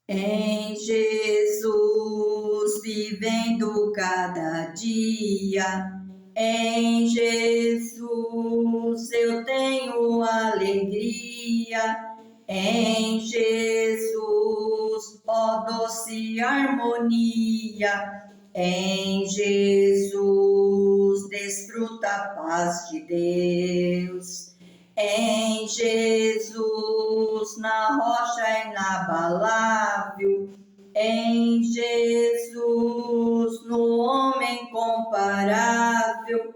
Em Jesus, vivendo cada dia, em Jesus eu tenho alegria, em Jesus, ó doce harmonia, em Jesus desfruta a paz de Deus. Em Jesus, na rocha inabalável, em Jesus, no homem comparável,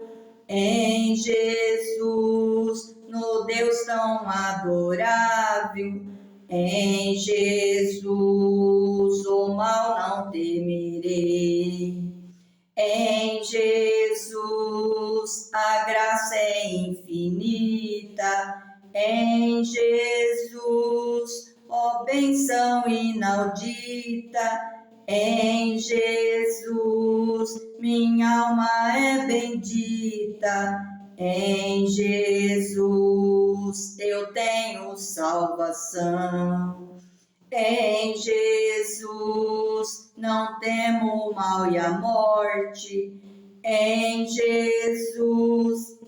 em Jesus, no Deus tão adorável, em Jesus, o mal não temerei. Em Jesus, a graça é infinita. Em Jesus, ó bênção inaudita. Em Jesus, minha alma é bendita. Em Jesus, eu tenho salvação. Em Jesus, não temo o mal e a morte. Em Jesus,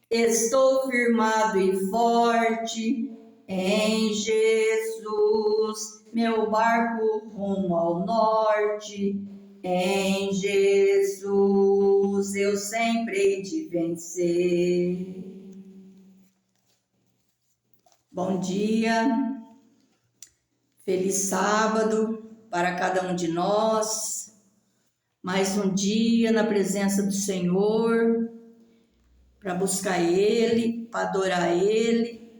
estou firmado e forte. Em Jesus, meu barco rumo ao norte. Em Jesus, eu sempre hei de vencer. Bom dia. Feliz sábado para cada um de nós, mais um dia na presença do Senhor, para buscar Ele, para adorar Ele,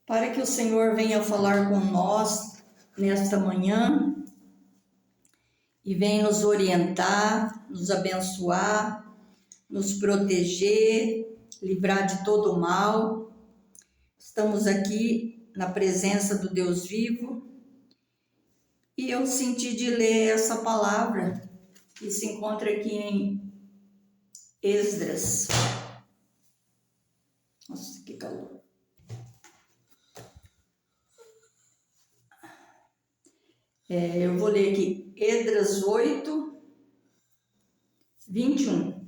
para que o Senhor venha falar com nós nesta manhã e venha nos orientar, nos abençoar, nos proteger, livrar de todo o mal. Estamos aqui na presença do Deus vivo, e eu senti de ler essa palavra que se encontra aqui em Esdras. Nossa, que calor. Eu vou ler aqui Esdras 8, 21.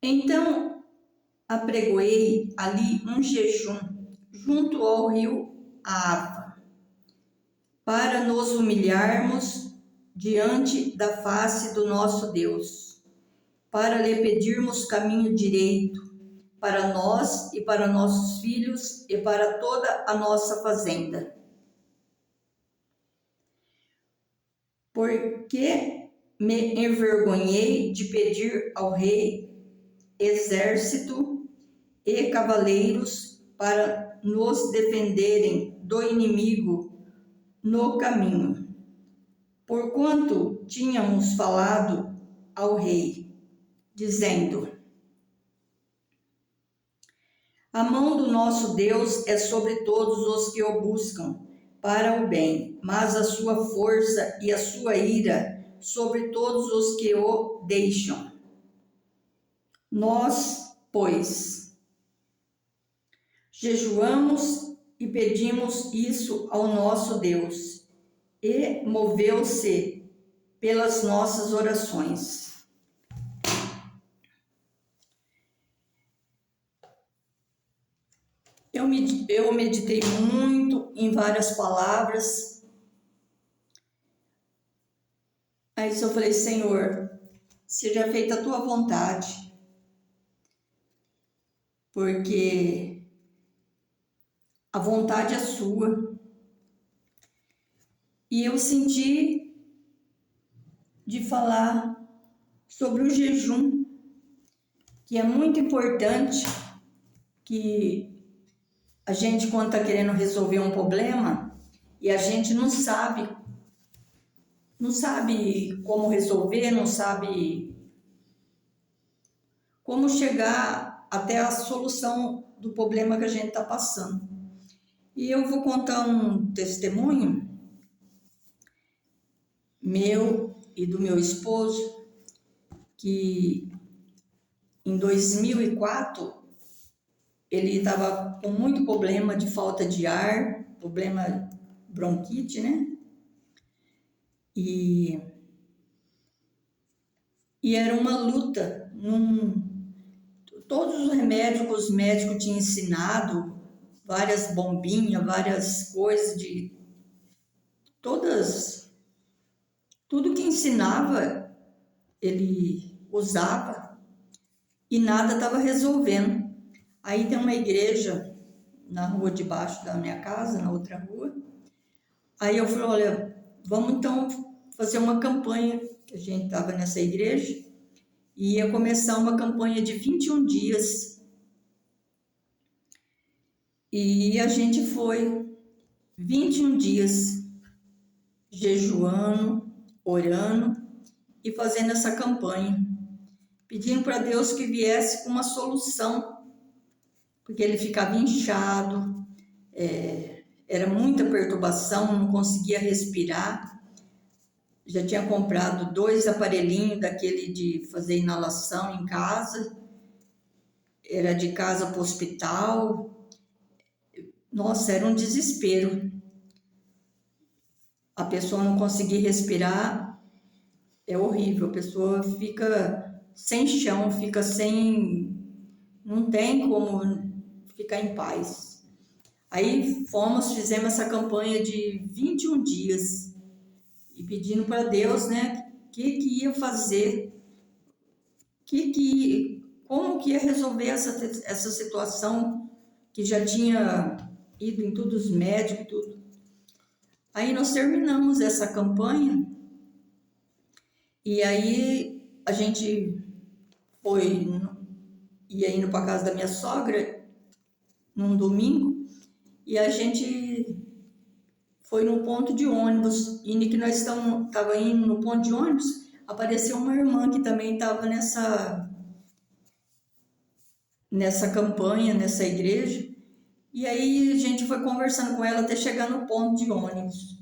Então apregoei ali um jejum junto ao rio Ava, para nos humilharmos diante da face do nosso Deus, para lhe pedirmos caminho direito para nós e para nossos filhos e para toda a nossa fazenda. Porque me envergonhei de pedir ao rei exército e cavaleiros para nos defenderem do inimigo no caminho, porquanto tínhamos falado ao rei, dizendo: a mão do nosso Deus é sobre todos os que o buscam para o bem, mas a sua força e a sua ira sobre todos os que o deixam. Nós, pois, jejuamos e pedimos isso ao nosso Deus, e moveu-se pelas nossas orações. Eu meditei muito em várias palavras. Aí eu falei: Senhor, seja feita a tua vontade, porque a vontade é sua. E eu senti de falar sobre o jejum, que é muito importante, que a gente, quando está querendo resolver um problema e a gente não sabe como resolver, não sabe como chegar até a solução do problema que a gente está passando. E eu vou contar um testemunho meu e do meu esposo, que em 2004, ele estava com muito problema de falta de ar, problema bronquite, né? E era uma luta. Todos os remédios que os médicos tinham ensinado, várias bombinhas, várias coisas de todas, tudo que ensinava ele usava e nada estava resolvendo. Aí tem uma igreja na rua de baixo da minha casa, na outra rua. Aí eu falei, olha, vamos então fazer uma campanha, que a gente estava nessa igreja, e ia começar uma campanha de 21 dias. E a gente foi 21 dias jejuando, orando e fazendo essa campanha, pedindo para Deus que viesse com uma solução, porque ele ficava inchado, era muita perturbação, não conseguia respirar. Já tinha comprado 2 aparelhinhos daquele de fazer inalação em casa, era de casa para o hospital. Nossa, era um desespero. A pessoa não conseguir respirar, é horrível, a pessoa fica sem chão, fica sem... não tem como ficar em paz. Aí fizemos essa campanha de 21 dias e pedindo para Deus, né, o que ia fazer, como que ia resolver essa situação que já tinha ido em todos os médicos, tudo. Aí nós terminamos essa campanha e aí a gente ia indo para casa da minha sogra num domingo e a gente foi no ponto de ônibus, e que nós estava indo no ponto de ônibus, apareceu uma irmã que também estava nessa campanha, nessa igreja, e aí a gente foi conversando com ela até chegar no ponto de ônibus.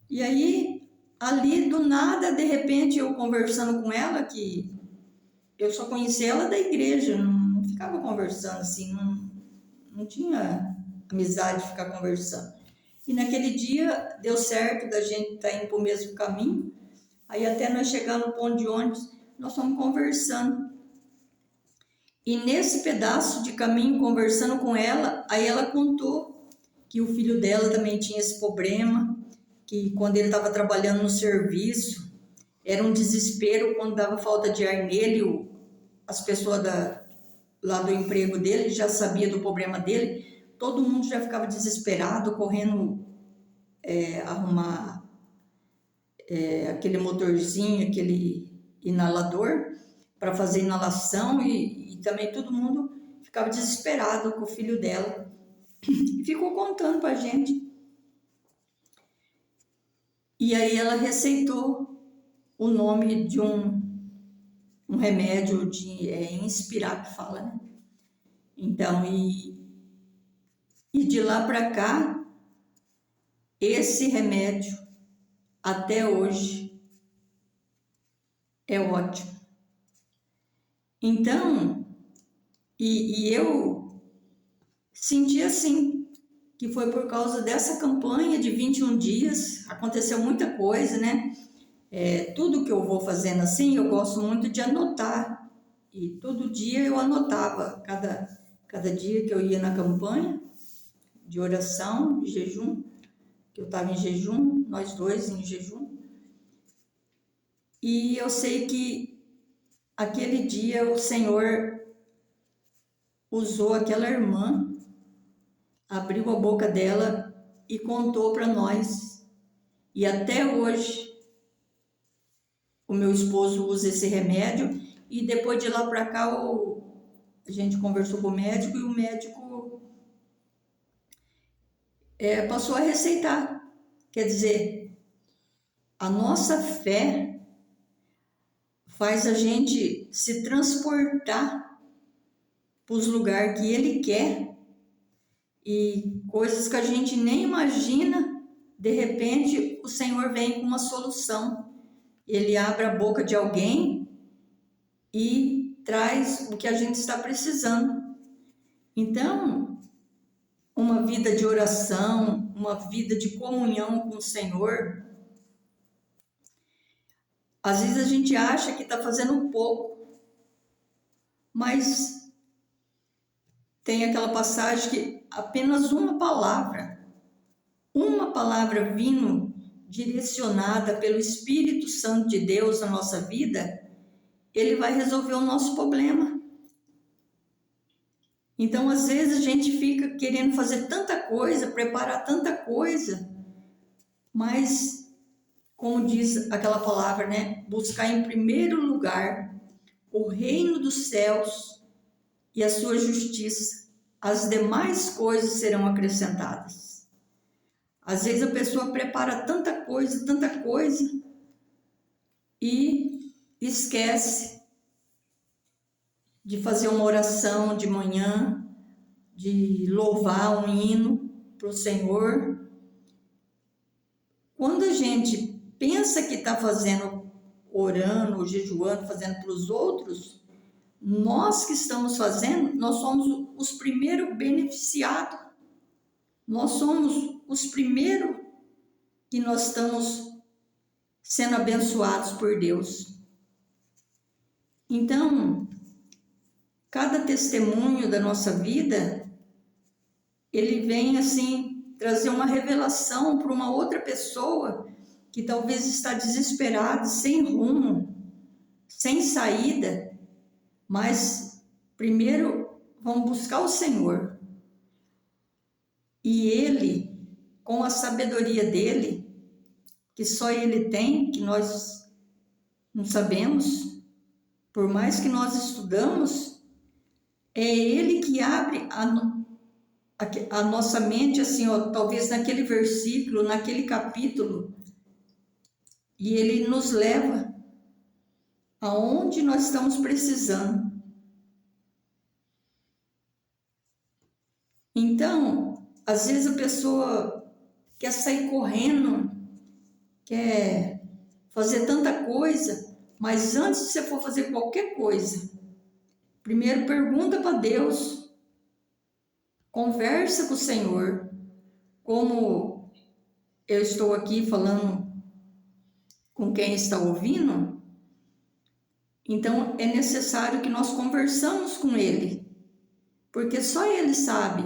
E aí, ali do nada, de repente, eu conversando com ela, que eu só conhecia ela da igreja, não ficava conversando assim, não tinha amizade de ficar conversando. E naquele dia deu certo da gente estar indo para o mesmo caminho. Aí até nós chegamos no ponto de ônibus, nós fomos conversando. E nesse pedaço de caminho, conversando com ela, aí ela contou que o filho dela também tinha esse problema, que quando ele estava trabalhando no serviço, era um desespero quando dava falta de ar nele, as pessoas lá do emprego dele já sabia do problema dele, todo mundo já ficava desesperado, correndo arrumar aquele motorzinho, aquele inalador para fazer inalação e também todo mundo ficava desesperado com o filho dela. E ficou contando para a gente. E aí ela receitou o nome de um remédio de Inspirar, que fala, né? Então, e de lá para cá, esse remédio, até hoje, é ótimo. Então, e eu senti assim, que foi por causa dessa campanha de 21 dias, aconteceu muita coisa, né? Tudo que eu vou fazendo assim, eu gosto muito de anotar. E todo dia eu anotava, cada dia que eu ia na campanha de oração, de jejum, que eu estava em jejum, nós dois em jejum. E eu sei que aquele dia o Senhor usou aquela irmã, abriu a boca dela e contou para nós. E até hoje o meu esposo usa esse remédio e depois de lá para cá a gente conversou com o médico e o médico passou a receitar. Quer dizer, a nossa fé faz a gente se transportar para os lugares que Ele quer e coisas que a gente nem imagina, de repente o Senhor vem com uma solução. Ele abre a boca de alguém e traz o que a gente está precisando. Então, uma vida de oração, uma vida de comunhão com o Senhor, às vezes a gente acha que está fazendo pouco, mas tem aquela passagem que apenas uma palavra vindo direcionada pelo Espírito Santo de Deus na nossa vida, ele vai resolver o nosso problema. Então, às vezes a gente fica querendo fazer tanta coisa, preparar tanta coisa, mas, como diz aquela palavra, né? Buscar em primeiro lugar o reino dos céus e a sua justiça. As demais coisas serão acrescentadas. Às vezes a pessoa prepara tanta coisa e esquece de fazer uma oração de manhã, de louvar um hino para o Senhor. Quando a gente pensa que está fazendo, orando, jejuando, fazendo para os outros, nós que estamos fazendo, nós somos os primeiros beneficiados. Nós somos os primeiros que nós estamos sendo abençoados por Deus. Então, cada testemunho da nossa vida, ele vem assim trazer uma revelação para uma outra pessoa que talvez está desesperada, sem rumo, sem saída, mas primeiro vamos buscar o Senhor. E Ele, com a sabedoria dele, que só Ele tem, que nós não sabemos, por mais que nós estudamos, é Ele que abre a nossa mente, assim, ó, talvez naquele versículo, naquele capítulo, e Ele nos leva aonde nós estamos precisando. Então, às vezes a pessoa quer sair correndo, quer fazer tanta coisa, mas antes de você for fazer qualquer coisa, primeiro pergunta para Deus, conversa com o Senhor, como eu estou aqui falando com quem está ouvindo, então é necessário que nós conversamos com Ele, porque só Ele sabe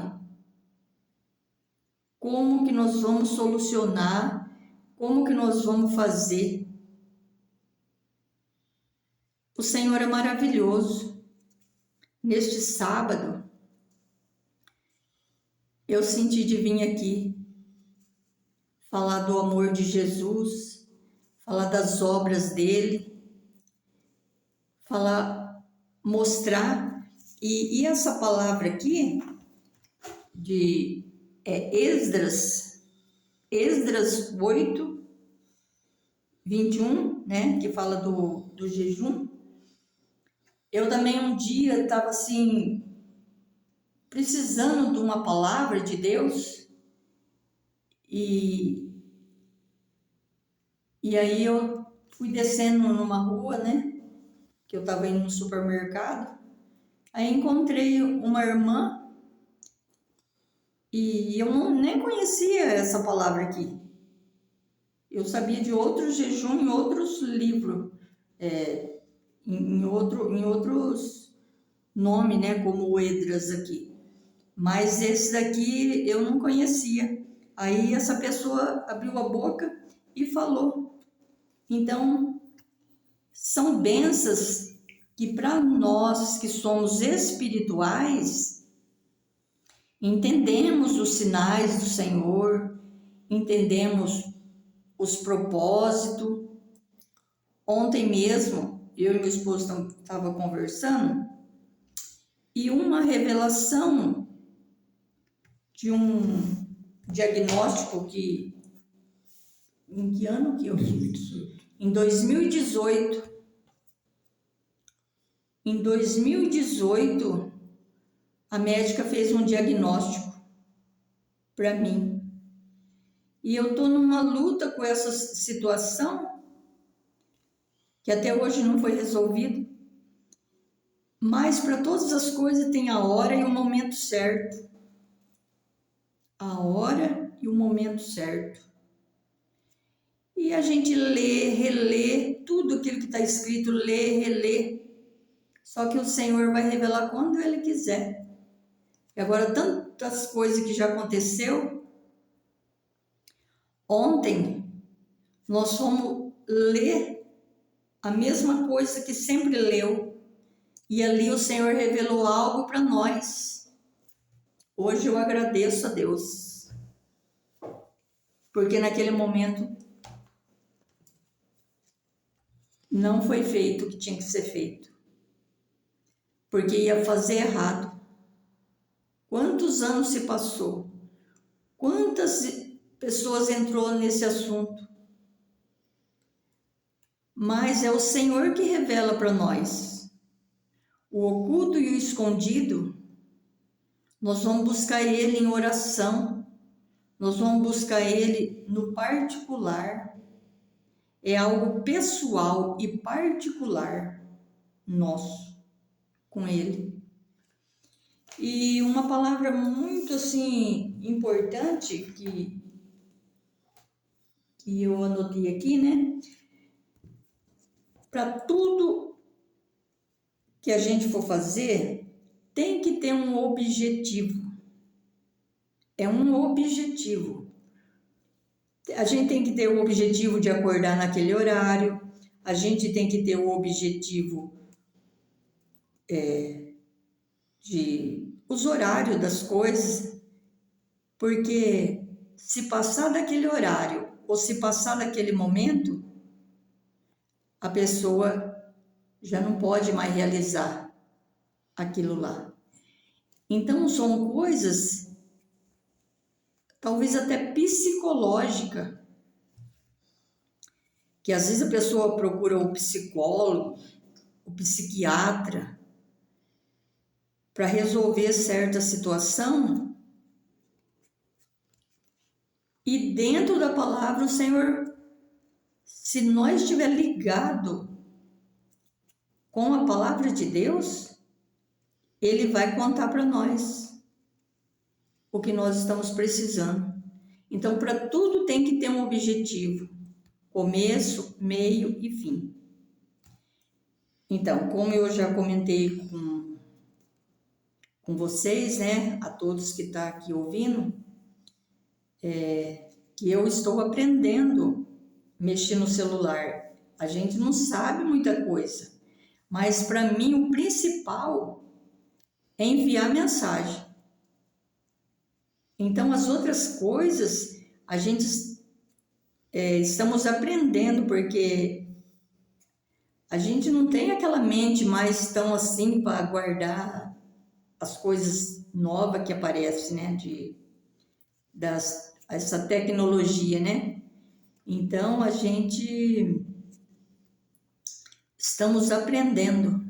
como que nós vamos solucionar, como que nós vamos fazer. O Senhor é maravilhoso. Neste sábado, eu senti de vir aqui falar do amor de Jesus, falar das obras dele, mostrar, e essa palavra aqui, de Esdras 8, 21, né, que fala do jejum. Eu também um dia estava assim, precisando de uma palavra de Deus, e aí eu fui descendo numa rua, né, que eu estava indo no supermercado, aí encontrei uma irmã, e eu nem conhecia essa palavra aqui. Eu sabia de outros jejum em outros livros, em outros nomes, né, como o Esdras aqui. Mas esse daqui eu não conhecia. Aí essa pessoa abriu a boca e falou. Então, são bênçãos que para nós que somos espirituais, entendemos os sinais do Senhor, entendemos os propósitos. Ontem mesmo, eu e meu esposo estavam conversando, e uma revelação de um diagnóstico que... Em que ano que eu fiz? Em 2018. Em 2018, a médica fez um diagnóstico para mim. E eu estou numa luta com essa situação, que até hoje não foi resolvida. Mas para todas as coisas tem a hora e o momento certo. A hora e o momento certo. E a gente lê, relê, tudo aquilo que está escrito, lê, relê. Só que o Senhor vai revelar quando Ele quiser. E agora, tantas coisas que já aconteceu. Ontem, nós fomos ler a mesma coisa que sempre leu. E ali o Senhor revelou algo para nós. Hoje eu agradeço a Deus. Porque naquele momento não foi feito o que tinha que ser feito. Porque ia fazer errado. Quantos anos se passou? Quantas pessoas entrou nesse assunto? Mas é o Senhor que revela para nós. O oculto e o escondido, nós vamos buscar Ele em oração. Nós vamos buscar Ele no particular. É algo pessoal e particular nosso com Ele. E uma palavra muito assim importante que eu anotei aqui, né? Para tudo que a gente for fazer, tem que ter um objetivo. É um objetivo. A gente tem que ter o objetivo de acordar naquele horário, a gente tem que ter o objetivo de os horários das coisas, porque se passar daquele horário ou se passar daquele momento, a pessoa já não pode mais realizar aquilo lá. Então são coisas talvez até psicológica, que às vezes a pessoa procura o psicólogo, o psiquiatra, para resolver certa situação, e dentro da palavra o Senhor, se nós estiver ligado com a palavra de Deus, Ele vai contar para nós o que nós estamos precisando. Então, para tudo tem que ter um objetivo, começo, meio e fim. Então, como eu já comentei com vocês, né, a todos que estão aqui ouvindo, que eu estou aprendendo a mexer no celular. A gente não sabe muita coisa, mas para mim o principal é enviar mensagem. Então, as outras coisas, a gente estamos aprendendo, porque a gente não tem aquela mente mais tão assim para guardar as coisas novas que aparecem, né? Essa tecnologia, né? Então, a gente estamos aprendendo.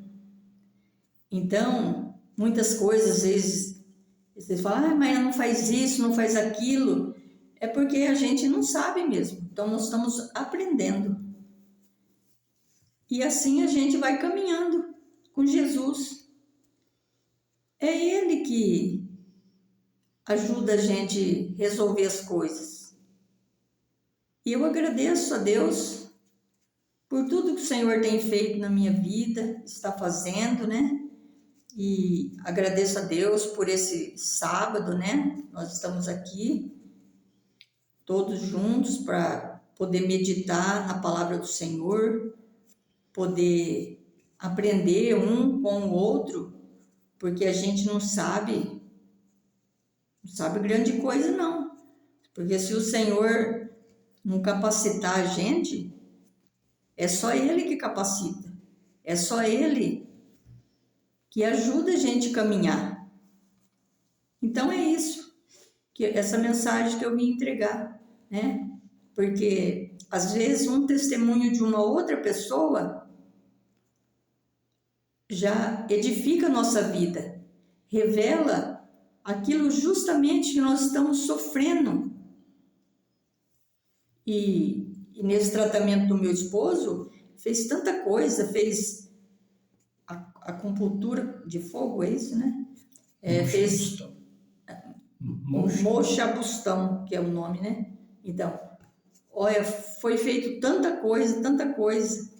Então, muitas coisas, às vezes, vocês falam, mas não faz isso, não faz aquilo. É porque a gente não sabe mesmo. Então, nós estamos aprendendo. E assim a gente vai caminhando com Jesus. É Ele que ajuda a gente a resolver as coisas. E eu agradeço a Deus por tudo que o Senhor tem feito na minha vida, está fazendo, né? E agradeço a Deus por esse sábado, né? Nós estamos aqui todos juntos para poder meditar na palavra do Senhor, poder aprender um com o outro, porque a gente não sabe grande coisa não. Porque se o Senhor não capacitar a gente, é só Ele que capacita. É só Ele que ajuda a gente a caminhar. Então é isso, que essa mensagem que eu vim entregar, né? Porque às vezes um testemunho de uma outra pessoa já edifica a nossa vida, revela aquilo justamente que nós estamos sofrendo. E nesse tratamento do meu esposo, fez tanta coisa, fez acupuntura de fogo, é isso, né? Fez Moxabustão, que é o nome, né? Então, olha, foi feito tanta coisa,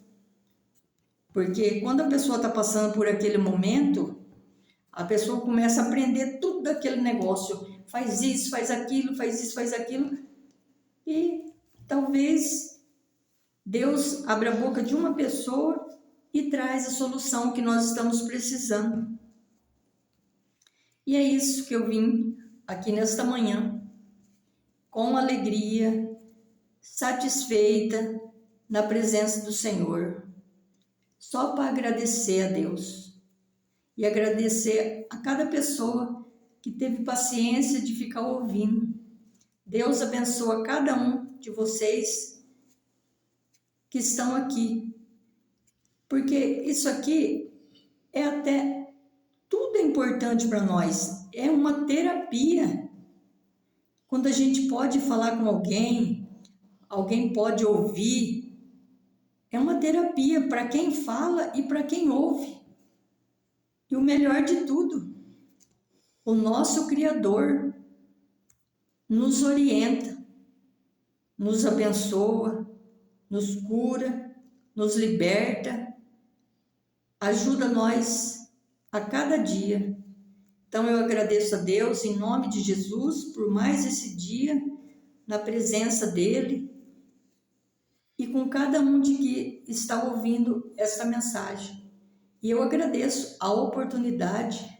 porque quando a pessoa está passando por aquele momento, a pessoa começa a aprender tudo daquele negócio, faz isso, faz aquilo, faz isso, faz aquilo, e talvez Deus abra a boca de uma pessoa e traz a solução que nós estamos precisando. E é isso que eu vim aqui nesta manhã, com alegria, satisfeita na presença do Senhor, só para agradecer a Deus e agradecer a cada pessoa que teve paciência de ficar ouvindo. Deus abençoa cada um de vocês que estão aqui, porque isso aqui é até tudo é importante para nós, é uma terapia. Quando a gente pode falar com alguém, alguém pode ouvir, é uma terapia para quem fala e para quem ouve. E o melhor de tudo, o nosso Criador nos orienta, nos abençoa, nos cura, nos liberta, ajuda nós a cada dia. Então eu agradeço a Deus em nome de Jesus por mais esse dia na presença dele e com cada um de que está ouvindo esta mensagem. E eu agradeço a oportunidade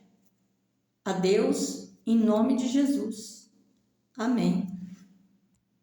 a Deus em nome de Jesus. Amém.